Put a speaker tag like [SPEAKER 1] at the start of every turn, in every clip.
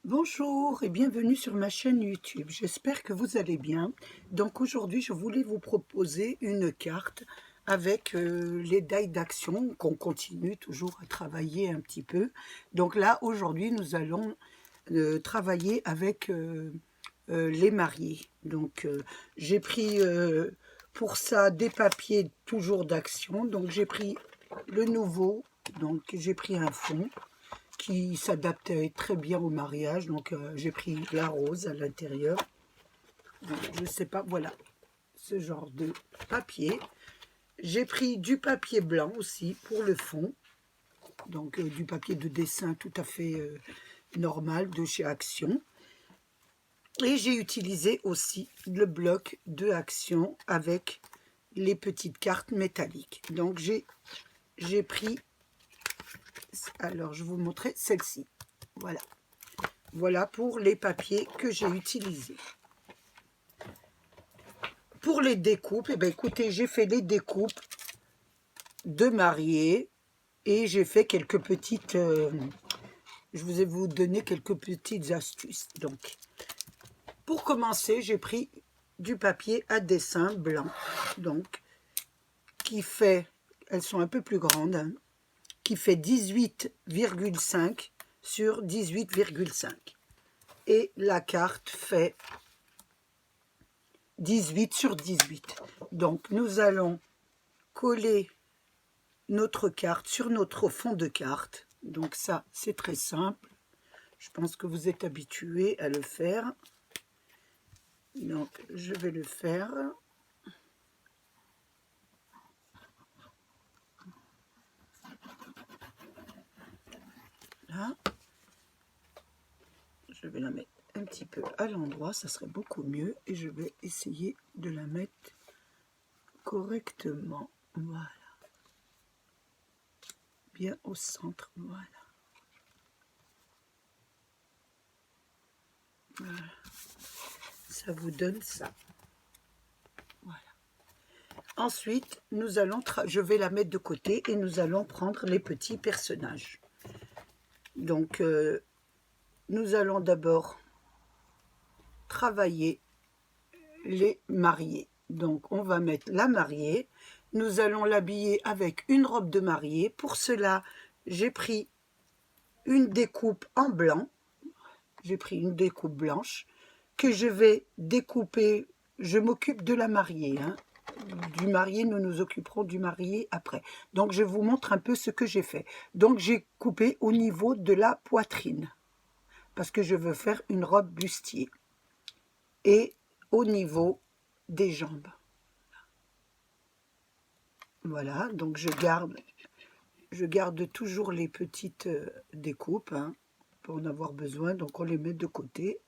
[SPEAKER 1] Bonjour et bienvenue sur ma chaîne YouTube. J'espère que vous allez bien. Donc aujourd'hui, je voulais vous proposer une carte avec les dailles d'action qu'on continue toujours à travailler un petit peu. Donc là, aujourd'hui, nous allons travailler avec les mariés. Donc j'ai pris pour ça des papiers toujours d'action. Donc j'ai pris le nouveau, donc j'ai pris un fond qui s'adaptait très bien au mariage. Donc j'ai pris la rose à l'intérieur. Je ne sais pas, voilà, ce genre de papier. J'ai pris du papier blanc aussi pour le fond. Donc du papier de dessin tout à fait normal de chez Action. Et j'ai utilisé aussi le bloc de Action avec les petites cartes métalliques. Donc j'ai pris, alors je vais vous montrer celle-ci. Voilà. Voilà pour les papiers que j'ai utilisés. Pour les découpes, eh bien, écoutez, j'ai fait les découpes de mariés et j'ai fait quelques petites... je vous ai vous donné quelques petites astuces. Donc, pour commencer, j'ai pris du papier à dessin blanc, donc, qui fait... Elles sont un peu plus grandes, hein, qui fait 18,5 sur 18,5. Et la carte fait 18 sur 18. Donc, nous allons coller notre carte sur notre fond de carte. Donc ça, c'est très simple. Je pense que vous êtes habitués à le faire. Donc, je vais le faire. Là. Je vais la mettre un petit peu à l'endroit, ça serait beaucoup mieux. Et je vais essayer de la mettre correctement. Voilà. Bien au centre. Voilà. Voilà. Ça vous donne ça. Voilà. Ensuite, nous allons je vais la mettre de côté et nous allons prendre les petits personnages. Donc, nous allons d'abord travailler les mariés. Donc, on va mettre la mariée. Nous allons l'habiller avec une robe de mariée. Pour cela, j'ai pris une découpe en blanc. J'ai pris une découpe blanche que je vais découper. Je m'occupe de la mariée, hein. Du marié, nous nous occuperons du marié après. Donc, je vous montre un peu ce que j'ai fait. Donc, j'ai coupé au niveau de la poitrine parce que je veux faire une robe bustier. Et au niveau des jambes. Voilà, donc je garde toujours les petites découpes, hein, pour en avoir besoin. Donc, on les met de côté.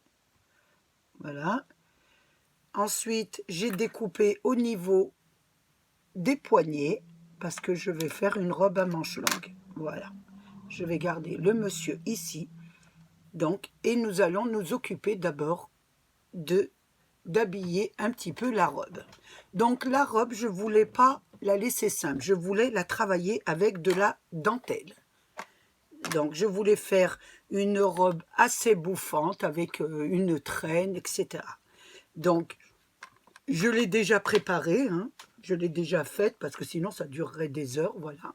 [SPEAKER 1] Voilà. Ensuite, j'ai découpé au niveau des poignets parce que je vais faire une robe à manches longues. Voilà. Je vais garder le monsieur ici. Donc, et nous allons nous occuper d'abord d'habiller un petit peu la robe. Donc, la robe, je ne voulais pas la laisser simple. Je voulais la travailler avec de la dentelle. Donc, je voulais faire une robe assez bouffante avec une traîne, etc. Donc, je l'ai déjà préparée, hein. Je l'ai déjà faite parce que sinon, ça durerait des heures. Voilà.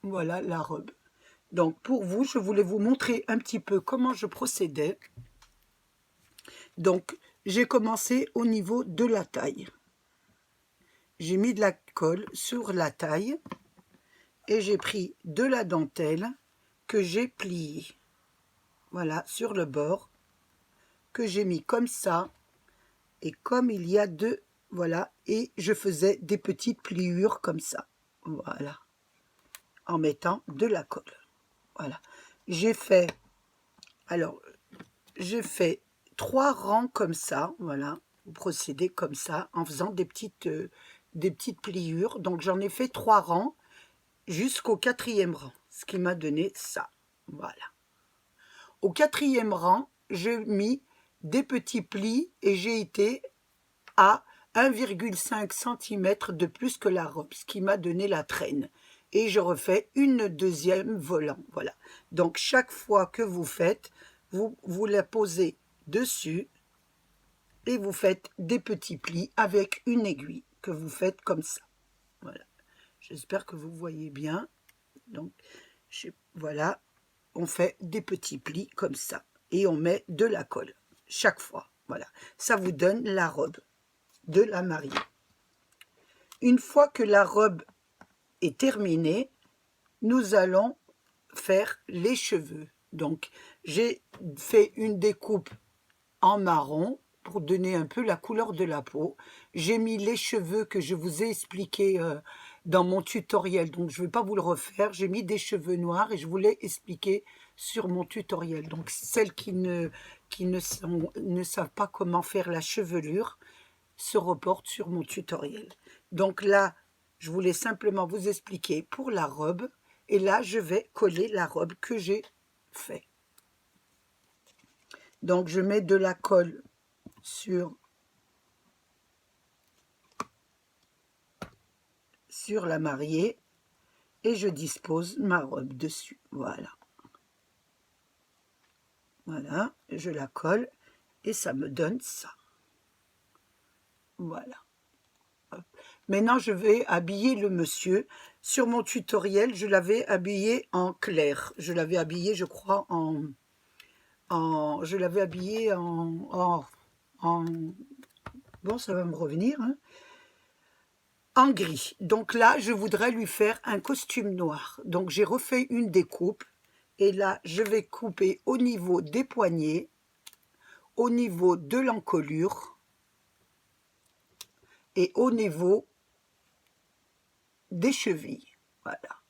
[SPEAKER 1] Voilà la robe. Donc, pour vous, je voulais vous montrer un petit peu comment je procédais. Donc, j'ai commencé au niveau de la taille. J'ai mis de la colle sur la taille et j'ai pris de la dentelle que j'ai pliée. Voilà, sur le bord, que j'ai mis comme ça. Et comme il y a deux, voilà, et je faisais des petites pliures comme ça. Voilà, en mettant de la colle. Voilà, j'ai fait, alors, j'ai fait 3 rangs comme ça, voilà. Vous procédez comme ça, en faisant des petites pliures. Donc, j'en ai fait 3 rangs jusqu'au 4e rang, ce qui m'a donné ça. Voilà. Au 4e rang, j'ai mis des petits plis et j'ai été à 1,5 cm de plus que la robe, ce qui m'a donné la traîne. et je refais une deuxième volant. Voilà. Donc chaque fois que vous faites, vous la posez dessus et vous faites des petits plis avec une aiguille que vous faites comme ça. Voilà. J'espère que vous voyez bien. Donc voilà, on fait des petits plis comme ça et on met de la colle chaque fois. Voilà, ça vous donne la robe de la mariée. Une fois que la robe est terminée, nous allons faire les cheveux. Donc j'ai fait une découpe en marron pour donner un peu la couleur de la peau. J'ai mis les cheveux que je vous ai expliqué dans mon tutoriel, donc je ne vais pas vous le refaire. J'ai mis des cheveux noirs et je vous l'ai expliqué sur mon tutoriel. Donc celles qui ne savent pas comment faire la chevelure se reportent sur mon tutoriel. Donc là, je voulais simplement vous expliquer pour la robe. Et là, je vais coller la robe que j'ai fait. Donc, je mets de la colle sur la mariée et je dispose ma robe dessus. Voilà. Voilà, je la colle et ça me donne ça. Voilà. Maintenant, je vais habiller le monsieur. Sur mon tutoriel, je l'avais habillé en clair. Je l'avais habillé, je crois, je l'avais habillé bon, ça va me revenir, hein, en gris. Donc là, je voudrais lui faire un costume noir. Donc j'ai refait une découpe. Et là, je vais couper au niveau des poignets, au niveau de l'encolure et au niveau des chevilles. Voilà.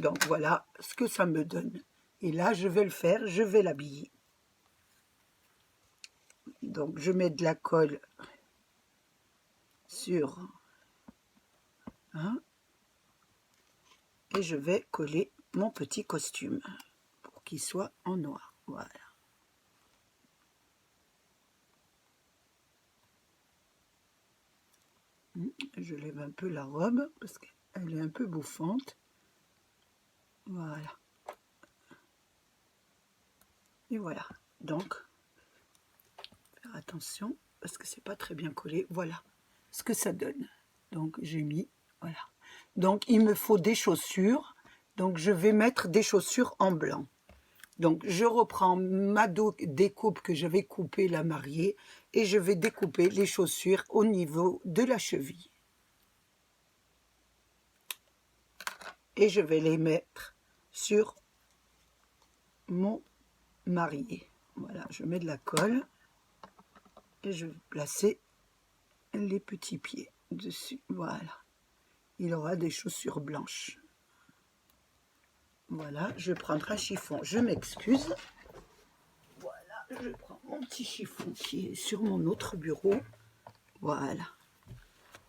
[SPEAKER 1] Donc voilà ce que ça me donne. Et là, je vais le faire, je vais l'habiller. Donc je mets de la colle sur... Hein, et je vais coller mon petit costume pour qu'il soit en noir. Voilà. Je lève un peu la robe parce qu'elle est un peu bouffante. Voilà. Et voilà. Donc, faire attention parce que c'est pas très bien collé. Voilà ce que ça donne. Donc, j'ai mis, voilà. Donc, il me faut des chaussures. Donc, je vais mettre des chaussures en blanc. Donc, je reprends ma découpe que j'avais coupée la mariée et je vais découper les chaussures au niveau de la cheville. Et je vais les mettre sur mon marié. Voilà, je mets de la colle et je vais placer les petits pieds dessus. Voilà, il aura des chaussures blanches. Voilà, je vais prendre un chiffon. Je m'excuse. Voilà, je prends mon petit chiffon qui est sur mon autre bureau. Voilà,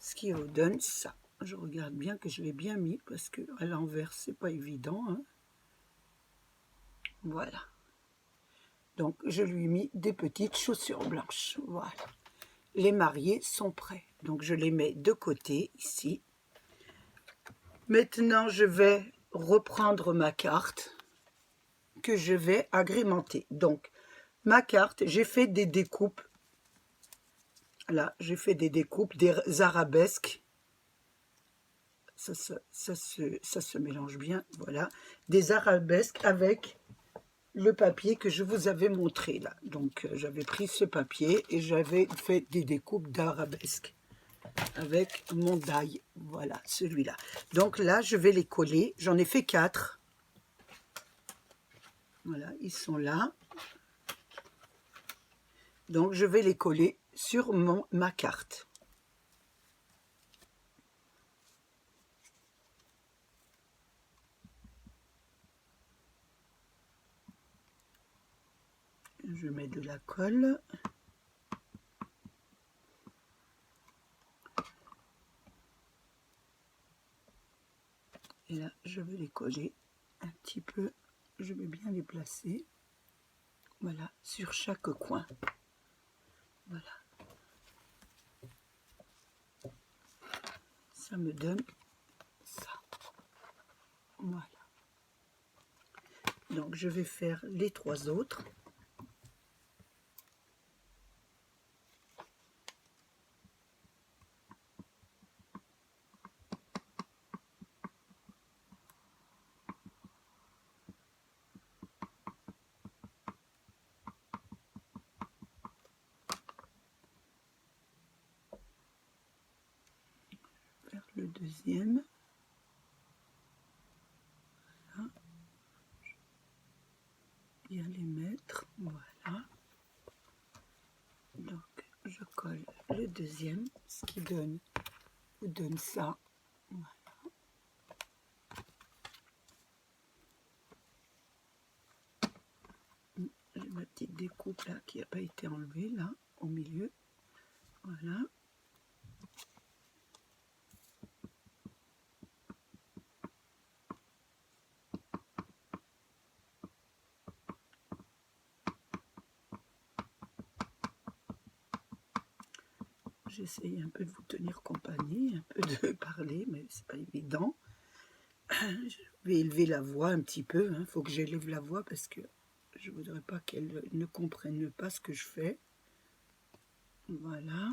[SPEAKER 1] ce qui vous donne ça. Je regarde bien que je l'ai bien mis parce que à l'envers c'est pas évident, hein. Voilà. Donc je lui ai mis des petites chaussures blanches. Voilà. Les mariés sont prêts. Donc je les mets de côté ici. Maintenant je vais reprendre ma carte que je vais agrémenter. Donc ma carte, j'ai fait des découpes. Là, j'ai fait des découpes, des arabesques. Ça se mélange bien, voilà. Des arabesques avec le papier que je vous avais montré là. Donc j'avais pris ce papier et j'avais fait des découpes d'arabesques avec mon die. Voilà, celui-là. Donc là, je vais les coller. J'en ai fait 4. Voilà, ils sont là. Donc je vais les coller sur ma carte. Je mets de la colle. Et là, je vais les coller un petit peu. Je vais bien les placer. Voilà, sur chaque coin. Voilà. Ça me donne ça. Voilà. Donc je vais faire les 3 autres. Faire le deuxième. Voilà. Bien les mettre. Voilà. Donc je colle le deuxième, ce qui vous donne ça. Voilà. J'ai ma petite découpe là qui n'a pas été enlevée là au milieu. Voilà. J'essaye un peu de vous tenir compagnie, un peu de parler, mais c'est pas évident. Je vais élever la voix un petit peu. Il faut que j'élève la voix parce que je voudrais pas qu'elle ne comprenne pas ce que je fais. Voilà.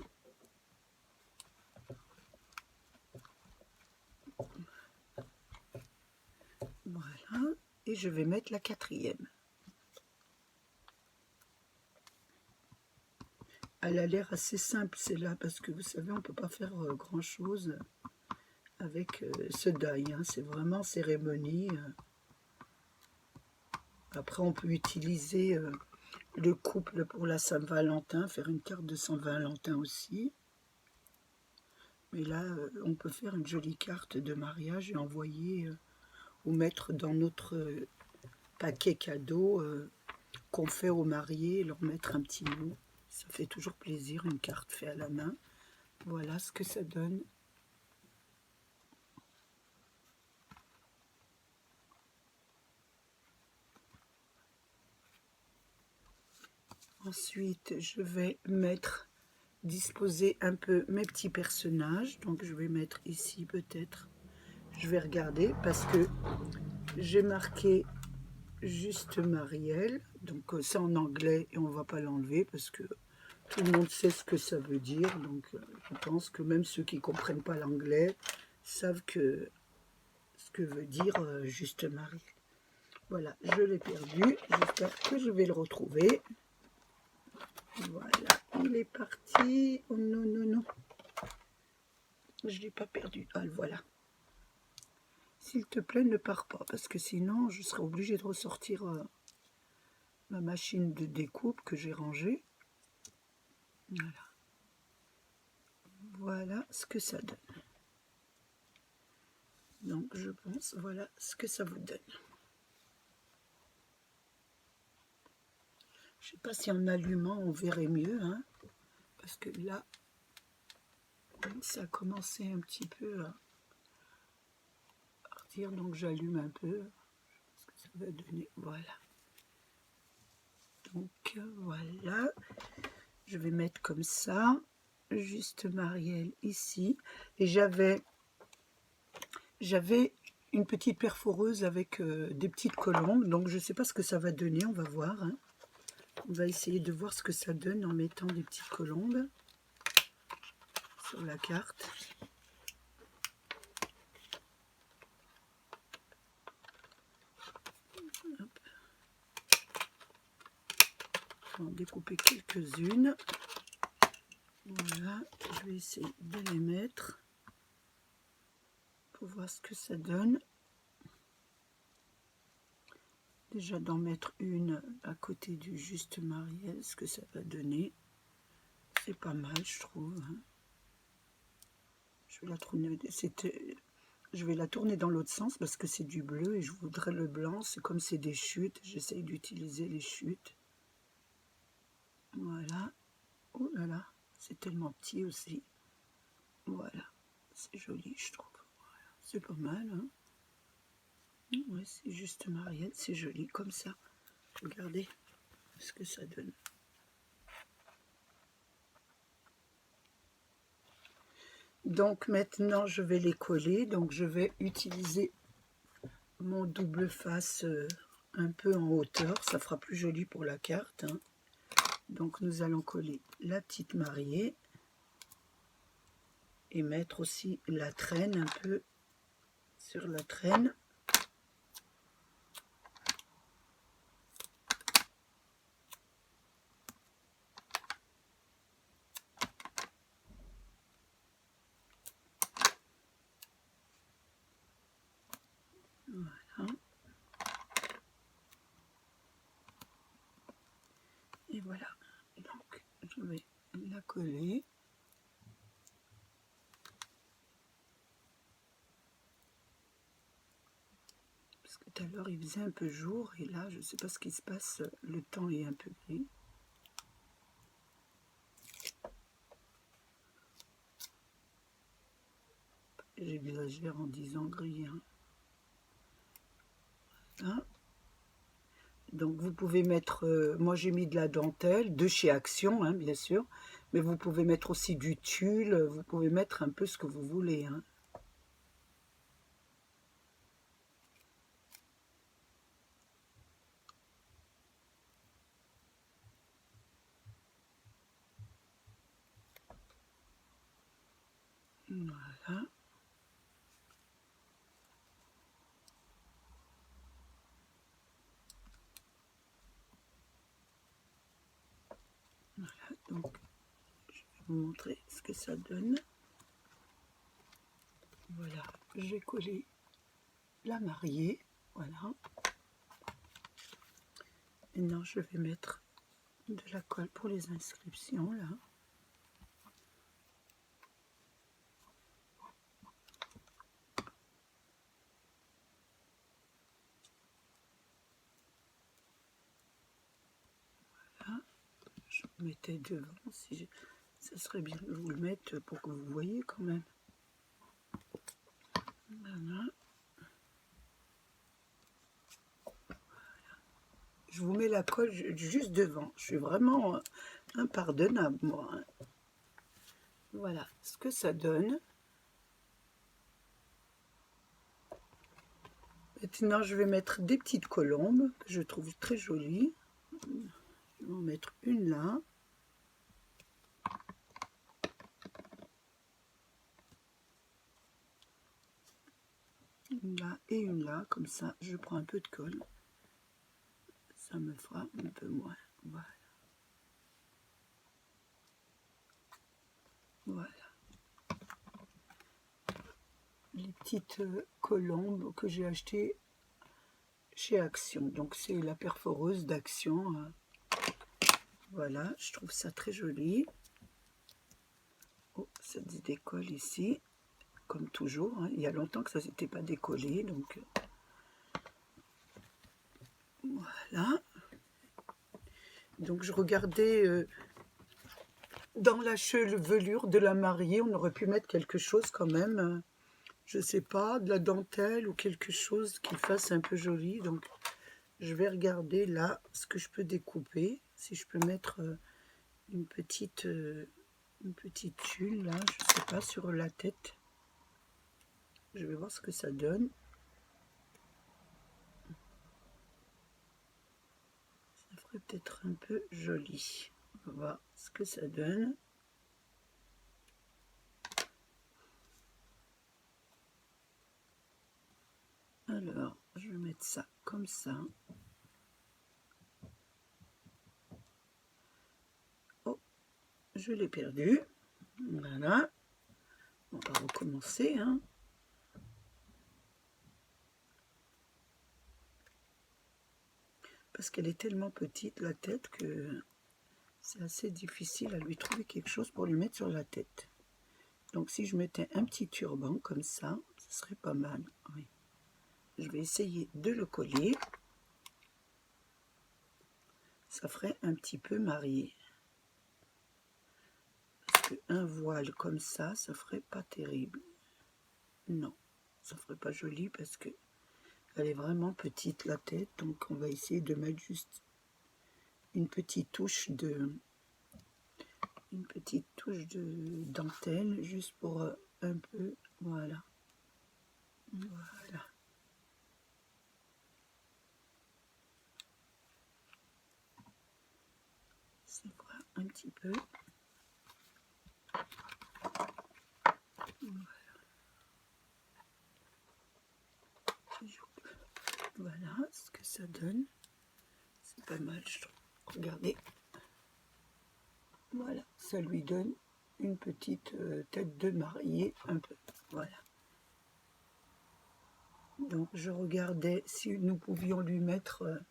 [SPEAKER 1] Voilà. Et je vais mettre la 4e. Elle a l'air assez simple, celle-là, parce que vous savez, on ne peut pas faire grand-chose avec ce deuil. Hein. C'est vraiment cérémonie. Après, on peut utiliser le couple pour la Saint-Valentin, faire une carte de Saint-Valentin aussi. Mais là, on peut faire une jolie carte de mariage et envoyer ou mettre dans notre paquet cadeau qu'on fait aux mariés, leur mettre un petit mot. Ça fait toujours plaisir, une carte faite à la main. Voilà ce que ça donne. Ensuite, je vais disposer un peu mes petits personnages. Donc, je vais mettre ici peut-être. Je vais regarder parce que j'ai marqué juste Marielle. Donc, c'est en anglais et on ne va pas l'enlever parce que tout le monde sait ce que ça veut dire. Donc, je pense que même ceux qui ne comprennent pas l'anglais savent ce que veut dire juste Marielle. Voilà, je l'ai perdu. J'espère que je vais le retrouver. Voilà, il est parti. Oh non, non, non. Je ne l'ai pas perdu. Ah, voilà. S'il te plaît, ne pars pas, parce que sinon, je serai obligée de ressortir ma machine de découpe que j'ai rangée. Voilà. Voilà ce que ça donne. Donc, je pense, voilà ce que ça vous donne. Je ne sais pas si en allumant, on verrait mieux, hein, parce que là, ça a commencé un petit peu à partir, donc j'allume un peu. Ce que ça va donner, voilà. Donc, voilà. Je vais mettre comme ça, juste Marielle ici. Et j'avais une petite perforeuse avec des petites colombes. Donc, je ne sais pas ce que ça va donner, on va voir. Hein. On va essayer de voir ce que ça donne en mettant des petites colombes sur la carte. Hop. Je vais en découper quelques-unes. Voilà, je vais essayer de les mettre pour voir ce que ça donne. Déjà d'en mettre une à côté du juste Marielle, ce que ça va donner. C'est pas mal, je trouve. Hein. Je vais la tourner dans l'autre sens parce que c'est du bleu et je voudrais le blanc. C'est comme c'est des chutes, j'essaye d'utiliser les chutes. Voilà. Oh là là, c'est tellement petit aussi. Voilà, c'est joli, je trouve. Voilà. C'est pas mal, hein. Ouais, c'est juste Marielle, c'est joli comme ça. Regardez ce que ça donne. Donc maintenant, je vais les coller. Donc je vais utiliser mon double face un peu en hauteur, ça fera plus joli pour la carte, hein. Donc nous allons coller la petite mariée et mettre aussi la traîne un peu sur la traîne. Voilà. Et voilà. Donc je vais la coller. Parce que tout à l'heure il faisait un peu jour et là je ne sais pas ce qui se passe, le temps est un peu gris. J'exagère en disant gris, hein. Voilà. Donc vous pouvez mettre, moi j'ai mis de la dentelle, de chez Action, hein, bien sûr, mais vous pouvez mettre aussi du tulle, vous pouvez mettre un peu ce que vous voulez, hein. Voilà. Voilà, donc je vais vous montrer ce que ça donne. Voilà, j'ai collé la mariée, voilà. Maintenant je vais mettre de la colle pour les inscriptions, là. Voilà, je vous mettais devant, ça serait bien que je vous le mette pour que vous voyez quand même. Voilà. Je vous mets la colle juste devant. Je suis vraiment impardonnable, moi, hein. Voilà ce que ça donne. Maintenant, je vais mettre des petites colombes que je trouve très jolies. Je vais en mettre une là. Une là et une là. Comme ça, je prends un peu de colle. Ça me fera un peu moins. Voilà. Voilà. Les petites colombes que j'ai achetées chez Action. Donc, c'est la perforeuse d'Action. Voilà, je trouve ça très joli. Oh, ça se décolle ici, comme toujours, hein. Il y a longtemps que ça ne s'était pas décollé, donc voilà. Donc je regardais dans la chevelure de la mariée, on aurait pu mettre quelque chose quand même, je sais pas, de la dentelle ou quelque chose qui fasse un peu joli. Donc je vais regarder là ce que je peux découper, si je peux mettre une petite tulle là, je sais pas, sur la tête. Je vais voir ce que ça donne. Ça ferait peut-être un peu joli. On va voir ce que ça donne. Alors, je vais mettre ça comme ça. Oh, je l'ai perdu. Voilà. On va recommencer, hein. Parce qu'elle est tellement petite, la tête, que c'est assez difficile à lui trouver quelque chose pour lui mettre sur la tête. Donc si je mettais un petit turban comme ça, ce serait pas mal. Oui. Je vais essayer de le coller. Ça ferait un petit peu marié. Parce qu'un voile comme ça ferait pas terrible. Non, ça ferait pas joli parce que elle est vraiment petite la tête. Donc on va essayer de mettre juste une petite touche de dentelle juste pour un peu, voilà. Voilà. se voit un petit peu. Voilà ce que ça donne. C'est pas mal, je trouve. Regardez. Voilà, ça lui donne une petite tête de mariée, un peu. Voilà. Donc je regardais si nous pouvions lui mettre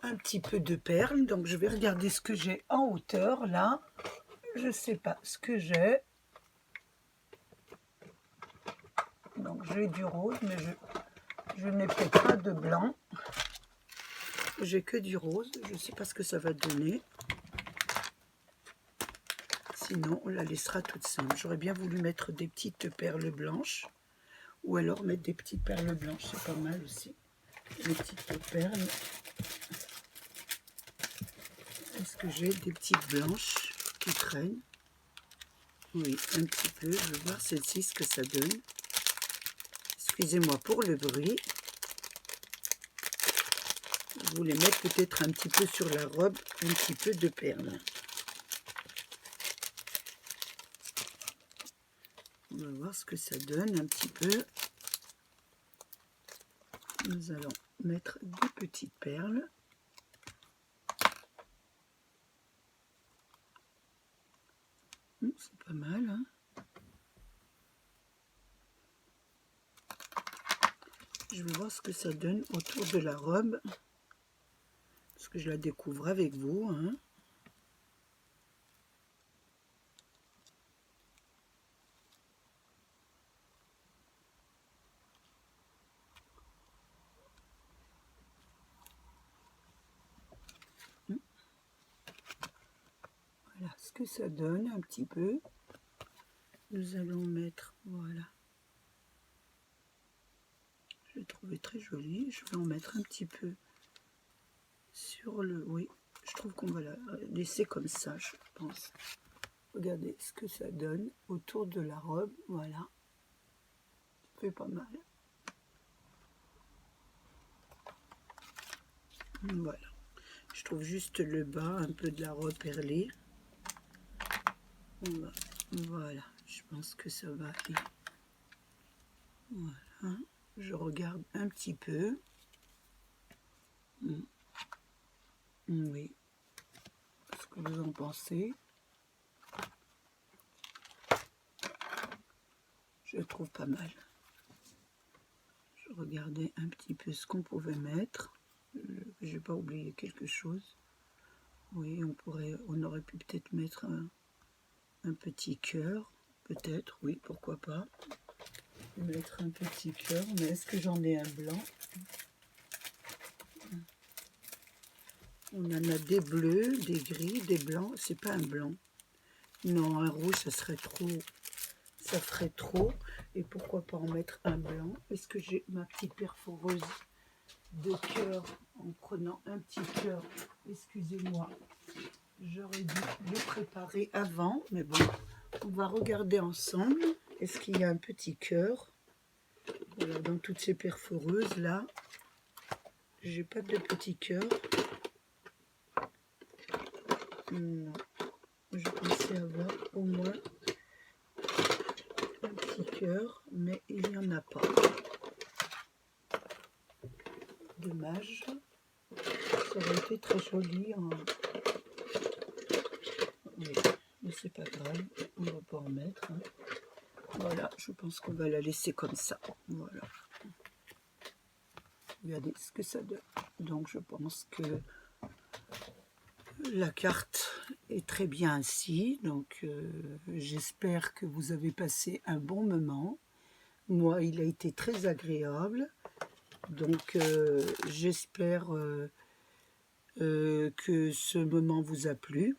[SPEAKER 1] un petit peu de perles. Donc je vais regarder ce que j'ai en hauteur là. Je ne sais pas ce que j'ai. Donc j'ai du rose, mais je n'ai peut-être pas de blanc. J'ai que du rose. Je ne sais pas ce que ça va donner. Sinon, on la laissera toute simple. J'aurais bien voulu mettre des petites perles blanches. Ou alors mettre des petites perles blanches. C'est pas mal aussi. Les petites perles. Est-ce que j'ai des petites blanches qui traînent? Oui, un petit peu. Je vais voir celle-ci, ce que ça donne. Excusez-moi pour le bruit. Je voulais mettre peut-être un petit peu sur la robe, un petit peu de perles. On va voir ce que ça donne un petit peu. Nous allons mettre des petites perles. C'est pas mal, hein? Je vais voir ce que ça donne autour de la robe. Parce que je la découvre avec vous, hein. Voilà ce que ça donne un petit peu. Nous allons mettre, voilà. Je l'ai trouvé très joli. Je vais en mettre un petit peu sur le... Oui, je trouve qu'on va la laisser comme ça, je pense. Regardez ce que ça donne autour de la robe. Voilà. Ça fait pas mal. Voilà. Je trouve juste le bas, un peu de la robe perlée. Voilà. Je pense que ça va aller. Voilà. Je regarde un petit peu. Oui. Ce que vous en pensez. Je trouve pas mal. Je regardais un petit peu ce qu'on pouvait mettre. Je n'ai pas oublié quelque chose. Oui, on aurait pu peut-être mettre un petit cœur. Peut-être, oui, pourquoi pas. Mettre un petit cœur, mais est-ce que j'en ai un blanc? On en a des bleus, des gris, des blancs. C'est pas un blanc. Non, un rouge, ça serait trop. Ça ferait trop. Et pourquoi pas en mettre un blanc? Est-ce que j'ai ma petite perforeuse de cœur en prenant un petit cœur? Excusez-moi, j'aurais dû le préparer avant, mais bon, on va regarder ensemble. Est-ce qu'il y a un petit cœur? Voilà, dans toutes ces perforeuses là, j'ai pas de petit cœur. Non, je pensais avoir au moins un petit cœur, mais il n'y en a pas. Dommage. Ça aurait été très joli. Oui, mais c'est pas grave, on va pas en mettre. Hein. Voilà, je pense qu'on va la laisser comme ça. Voilà. Regardez ce que ça donne. Donc je pense que la carte est très bien ainsi. Donc j'espère que vous avez passé un bon moment. Moi, il a été très agréable. Donc j'espère que ce moment vous a plu.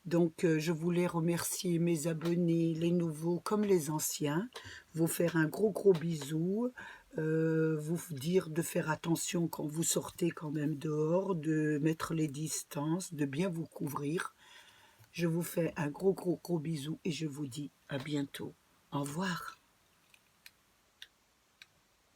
[SPEAKER 1] Donc je voulais remercier mes abonnés, les nouveaux comme les anciens, vous faire un gros bisou, vous dire de faire attention quand vous sortez quand même dehors, de mettre les distances, de bien vous couvrir. Je vous fais un gros bisou et je vous dis à bientôt. Au revoir.